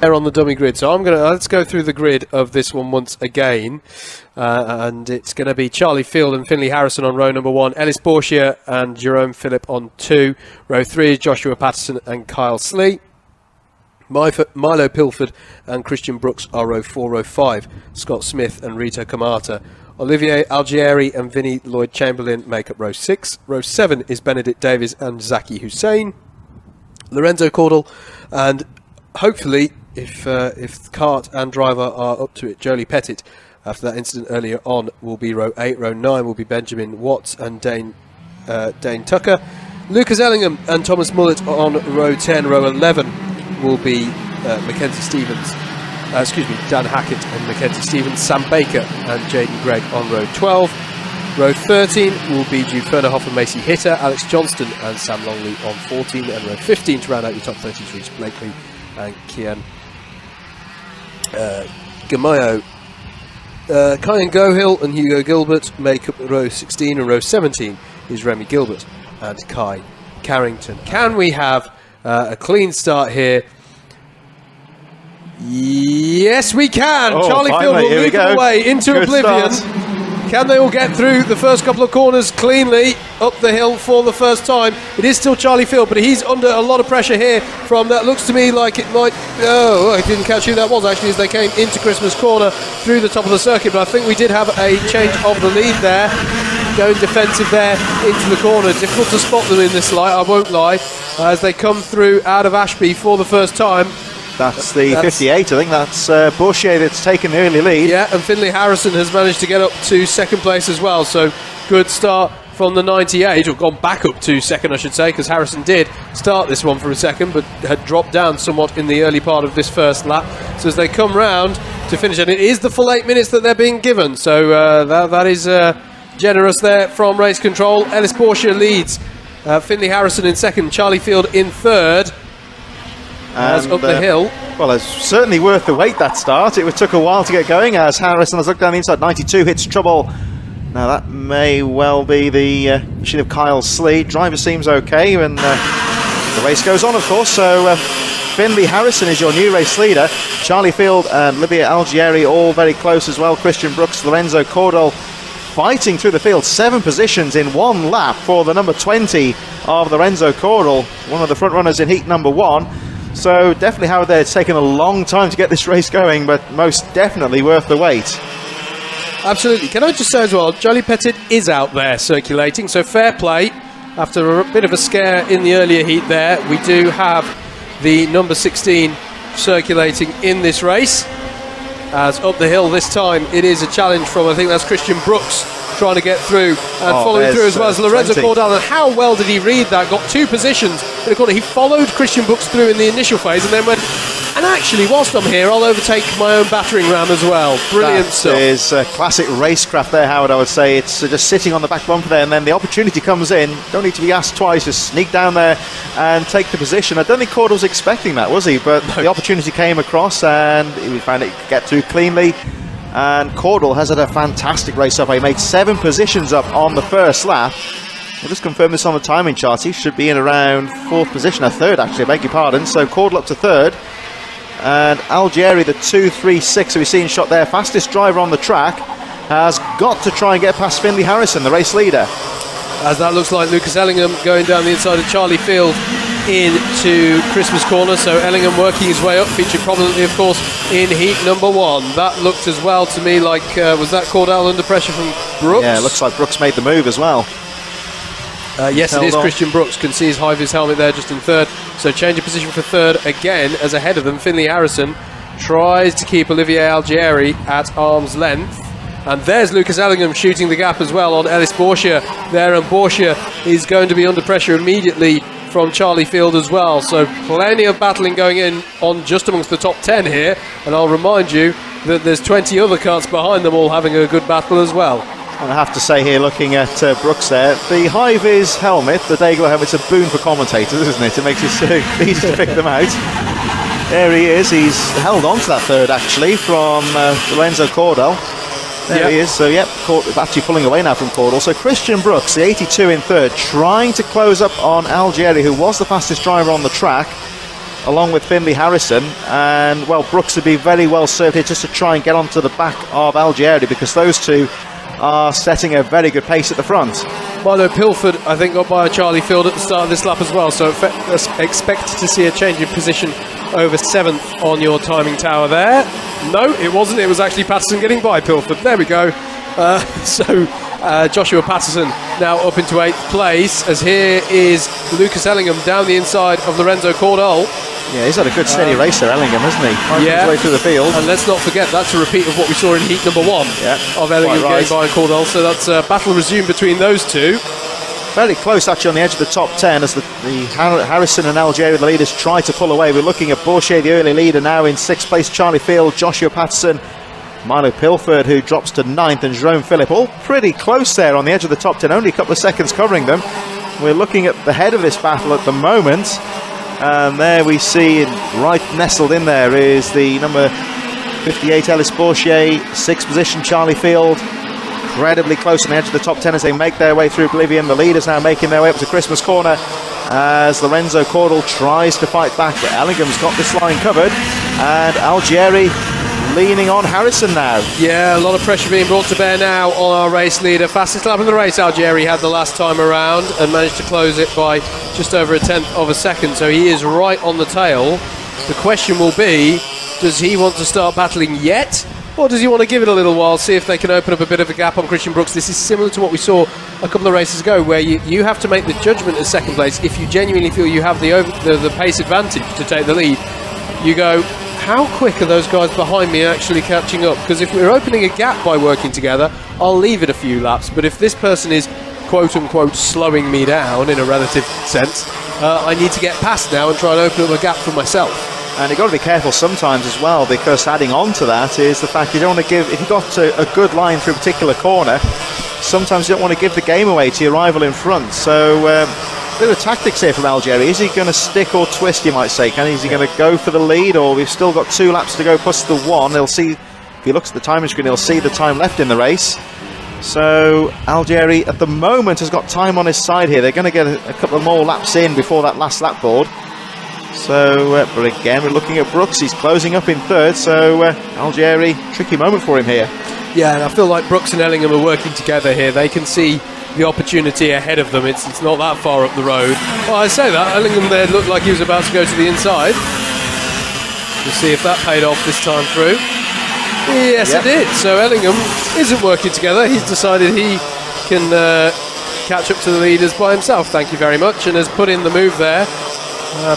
They're on the dummy grid, so let's go through the grid of this one once again, and it's going to be Charlie Field and Finley Harrison on row number 1, Ellis Borchia and Jerome Phillip on 2, row 3 is Joshua Patterson and Kyle Slee, Milo Pilford and Christian Brooks are row 4, row 5, Scott Smith and Rito Kamata, Olivier Algieri and Vinnie Lloyd-Chamberlain make up row 6, row 7 is Benedict Davies and Zaki Hussein, Lorenzo Cordell, and hopefully if Kart and driver are up to it, Jolie Pettit, after that incident earlier on, will be row 8. Row 9 will be Benjamin Watts and Dane Tucker. Lucas Ellingham and Thomas Mullett on row 10. Row 11 will be Mackenzie Stevens. Dan Hackett and Mackenzie Stevens. Sam Baker and Jaden Gregg on row 12. Row 13 will be Jude Fernerhoff and Macy Hitter. Alex Johnston and Sam Longley on 14. And row 15 to round out your top 33 is Blakely and Kian Gamayo. Kyan Gohill and Hugo Gilbert make up row 16, and row 17 is Remy Gilbert and Kai Carrington. Can we have a clean start here? Yes, we can. Oh, Charlie Field will lead the way into oblivion. Can they all get through the first couple of corners cleanly up the hill for the first time? It is still Charlie Field, but he's under a lot of pressure here from that. Looks to me like it might... Oh, I didn't catch who that was actually as they came into Christmas Corner through the top of the circuit, but I think we did have a change of the lead there. Going defensive there into the corner. Difficult to spot them in this light, I won't lie, as they come through out of Ashby for the first time. That's the 58, I think that's Borchier that's taken the early lead. Yeah, and Finley Harrison has managed to get up to second place as well, so good start from the 98, or gone back up to second I should say, because Harrison did start this one for a second, but had dropped down somewhat in the early part of this first lap. So as they come round to finish, and it is the full 8 minutes that they're being given, so that is generous there from race control. Ellis Borchia leads, Finley Harrison in second, Charlie Field in third. As up the hill. Well, it's certainly worth the wait, that start. It took a while to get going as Harrison has looked down the inside. 92 hits trouble. Now that may well be the machine of Kyle Slee. Driver seems okay, and the race goes on, of course. So Finley Harrison is your new race leader. Charlie Field and Olivier Algieri all very close as well. Christian Brooks, Lorenzo Cordell fighting through the field. 7 positions in 1 lap for the number 20 of Lorenzo Cordell, one of the front runners in heat number 1. So definitely, Howard, there, it's taken a long time to get this race going, but most definitely worth the wait. Absolutely. Can I just say as well, Jolie Pettit is out there circulating, so fair play. After a bit of a scare in the earlier heat there, we do have the number 16 circulating in this race. As up the hill this time, it is a challenge from, I think that's Christian Brooks, trying to get through and following through as well as Lorenzo Cordell. And how well did he read that? Got 2 positions in the corner. He followed Christian Brooks through in the initial phase and then went, and actually, whilst I'm here, I'll overtake my own battering ram as well. Brilliant stuff. That is classic racecraft there, Howard, I would say. It's just sitting on the back bumper there, and then the opportunity comes in. Don't need to be asked twice. Just sneak down there and take the position. I don't think Cordell was expecting that, was he? But no. The opportunity came across, and he found it get through cleanly. And Cordell has had a fantastic race up. He made 7 positions up on the first lap. We'll just confirm this on the timing chart. He should be in around 4th position, 3rd actually, I beg your pardon. So Cordell up to 3rd. And Algieri, the 2.36, who we've seen shot there, fastest driver on the track, has got to try and get past Finley Harrison, the race leader. As that looks like Lucas Ellingham going down the inside of Charlie Field into Christmas Corner. So Ellingham working his way up, featured prominently, of course, in heat number 1. That looked as well to me like, was that Cordell under pressure from Brooks? Yeah, it looks like Brooks made the move as well. Yes, it is Christian Brooks. Can see his high vis helmet there just in 3rd. So change of position for 3rd again, as ahead of them Finley Harrison tries to keep Olivier Algieri at arm's length. And there's Lucas Ellingham shooting the gap as well on Ellis Borchia there, and Borchia is going to be under pressure immediately from Charlie Field as well. So plenty of battling going in on just amongst the top 10 here, and I'll remind you that there's 20 other karts behind them all having a good battle as well. And I have to say here, looking at Brooks there, the high-vis helmet, the Dayglow helmet's a boon for commentators, isn't it? It makes it so easy to pick them out. There he is. He's held on to that 3rd, actually, from Lorenzo Cordell. There he is. So, yep, actually pulling away now from Cordell. So Christian Brooks, the 82 in 3rd, trying to close up on Algieri, who was the fastest driver on the track. along with Finley Harrison, and well, Brooks would be very well served here just to try and get onto the back of Algieri, because those two are setting a very good pace at the front. Milo Pilford, I think, got by Charlie Field at the start of this lap as well, so expect to see a change in position over 7th on your timing tower there. No, it wasn't. It was actually Patterson getting by Pilford. There we go. Joshua Patterson now up into 8th place, as here is Lucas Ellingham down the inside of Lorenzo Cordell. Yeah, he's had a good steady race there, Ellingham, hasn't he? Fighting his way through the field. And let's not forget, that's a repeat of what we saw in heat number 1 of Ellingham getting by Cordell. So that's a battle resumed between those two. Very close actually on the edge of the top 10 as the Harrison and Algieri, the leaders, try to pull away. We're looking at Bourchier, the early leader, now in 6th place. Charlie Field, Joshua Patterson, Milo Pilford, who drops to 9th, and Jerome Phillip, all pretty close there on the edge of the top 10, only a couple of seconds covering them. We're looking at the head of this battle at the moment, and there we see, right nestled in there, is the number 58 Ellis Bourchier, 6th position Charlie Field, incredibly close on the edge of the top 10 as they make their way through oblivion. The leaders now making their way up to Christmas Corner as Lorenzo Cordell tries to fight back, but Ellingham's got this line covered, and Algieri leaning on Harrison now. Yeah, a lot of pressure being brought to bear now on our race leader. Fastest lap of the race Algieri had the last time around, and managed to close it by just over 1/10 of a second, so he is right on the tail. The question will be, does he want to start battling yet, or does he want to give it a little while, see if they can open up a bit of a gap on Christian Brooks? This is similar to what we saw a couple of races ago, where you have to make the judgment as second place. If you genuinely feel you have the pace advantage to take the lead, you go, how quick are those guys behind me actually catching up? Because if we're opening a gap by working together, I'll leave it a few laps. But if this person is quote-unquote slowing me down in a relative sense, I need to get past now and try and open up a gap for myself. And you've got to be careful sometimes as well, because adding on to that is the fact you don't want to give, if you've got a good line through a particular corner, sometimes you don't want to give the game away to your rival in front. So a bit of tactics here from Algieri. Is he going to stick or twist, you might say? Is he going to go for the lead, or we've still got 2 laps to go plus the 1? He'll see, if he looks at the timing screen, he'll see the time left in the race. So Algieri at the moment has got time on his side here. They're going to get a couple of more laps in before that last lap board. So, but again, we're looking at Brooks. He's closing up in 3rd, so Algieri, tricky moment for him here. Yeah, and I feel like Brooks and Ellingham are working together here. They can see the opportunity ahead of them. It's not that far up the road. Well, I say that, Ellingham there looked like he was about to go to the inside. We'll see if that paid off this time through. Yes, it did. So Ellingham isn't working together. He's decided he can catch up to the leaders by himself, thank you very much, and has put in the move there.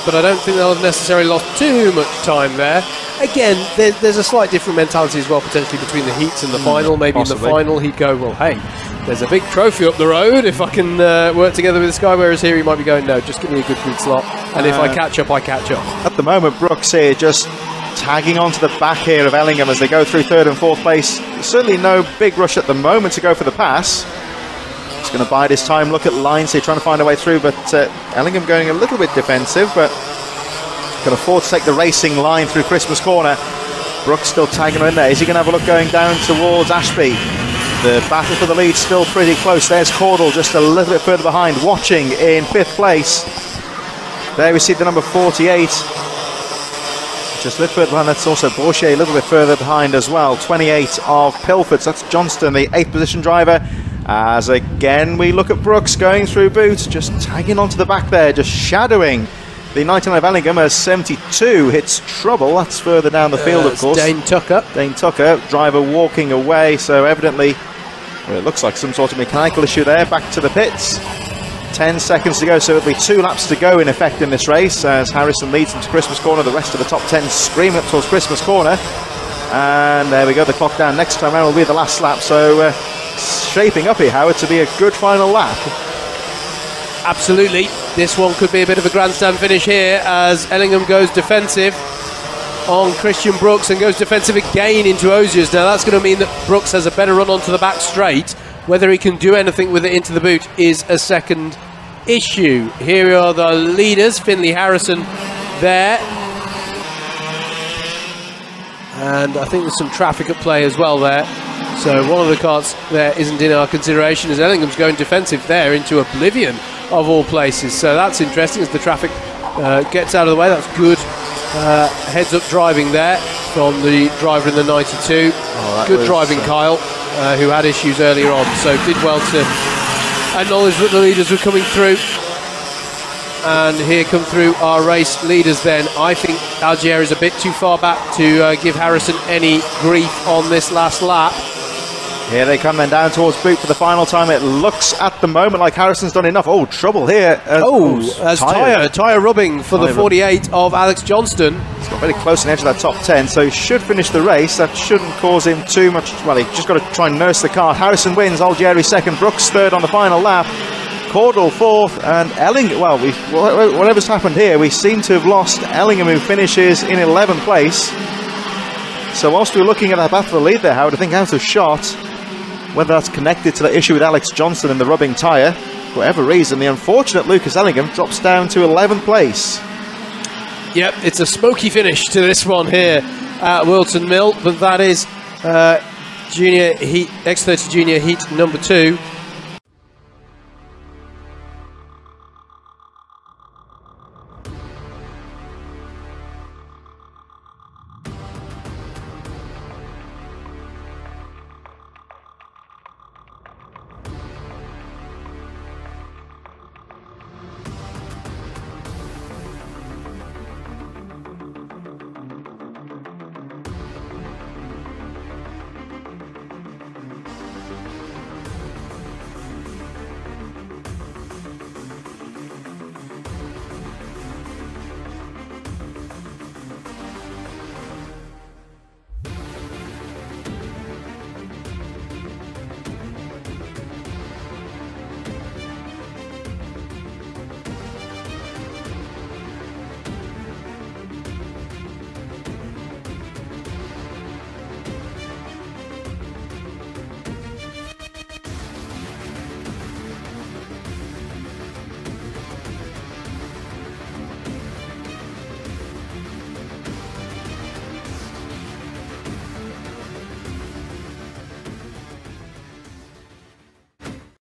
But I don't think they'll have necessarily lost too much time there. Again, there's a slight different mentality as well, potentially, between the heats and the final. Maybe possibly. In the final he'd go, well, hey, there's a big trophy up the road if I can work together with this guy, whereas here he might be going, no, just give me a good grid slot, and if I catch up, I catch up. At the moment, Brooks here just tagging onto the back here of Ellingham as they go through 3rd and 4th place. Certainly no big rush at the moment to go for the pass. He's going to bide his time, look at lines here, trying to find a way through, but Ellingham going a little bit defensive, but can afford to take the racing line through Christmas Corner. Brooks still tagging her in there. Is he going to have a look going down towards Ashby? The battle for the lead still pretty close. There's Cordell just a little bit further behind, watching in 5th place. There we see the number 48. Just a little further behind. That's also Bourchier a little bit further behind as well. 28 of Pilford. So that's Johnston, the 8th position driver. As again we look at Brooks going through boots, just tagging onto the back there, just shadowing the 99 of Ellingham as 72 hits trouble. That's further down the field, of course. Dane Tucker, driver walking away, so evidently well, it looks like some sort of mechanical issue there. Back to the pits. 10 seconds to go, so it'll be 2 laps to go in effect in this race as Harrison leads into Christmas Corner. The rest of the top 10 scream up towards Christmas Corner. And there we go, the clock down. Next time around will be the last lap, so shaping up here, Howard, to be a good final lap. Absolutely. This one could be a bit of a grandstand finish here as Ellingham goes defensive on Christian Brooks and goes defensive again into Oziers. Now that's going to mean that Brooks has a better run onto the back straight. Whether he can do anything with it into the boot is a second issue. Here are the leaders, Finley Harrison there. And I think there's some traffic at play as well there. So one of the carts there isn't in our consideration as Ellingham's going defensive there into oblivion of all places. So that's interesting as the traffic gets out of the way. That's good heads up driving there from the driver in the 92. Good driving, Kyle, who had issues earlier on, so did well to acknowledge that the leaders were coming through. And here come through our race leaders then. I think Algier is a bit too far back to give Harrison any grief on this last lap. Here they come then down towards boot for the final time. It looks at the moment like Harrison's done enough. Oh, trouble here. Tyre rubbing for the 48 of Alex Johnston. He's got very close on the edge of that top 10, so he should finish the race. That shouldn't cause him too much. Well, he's just got to try and nurse the car. Harrison wins, Algieri second, Brooks third on the final lap. Cordell fourth, and Ellingham, well, whatever's happened here, we seem to have lost Ellingham, who finishes in 11th place. So whilst we're looking at that battle for the lead there, Howard, I think out of shot, whether that's connected to the issue with Alex Johnson and the rubbing tyre, for whatever reason, the unfortunate Lucas Ellingham drops down to 11th place. Yep, it's a smoky finish to this one here at Whilton Mill, but that is Junior Heat, X30 Junior Heat number 2.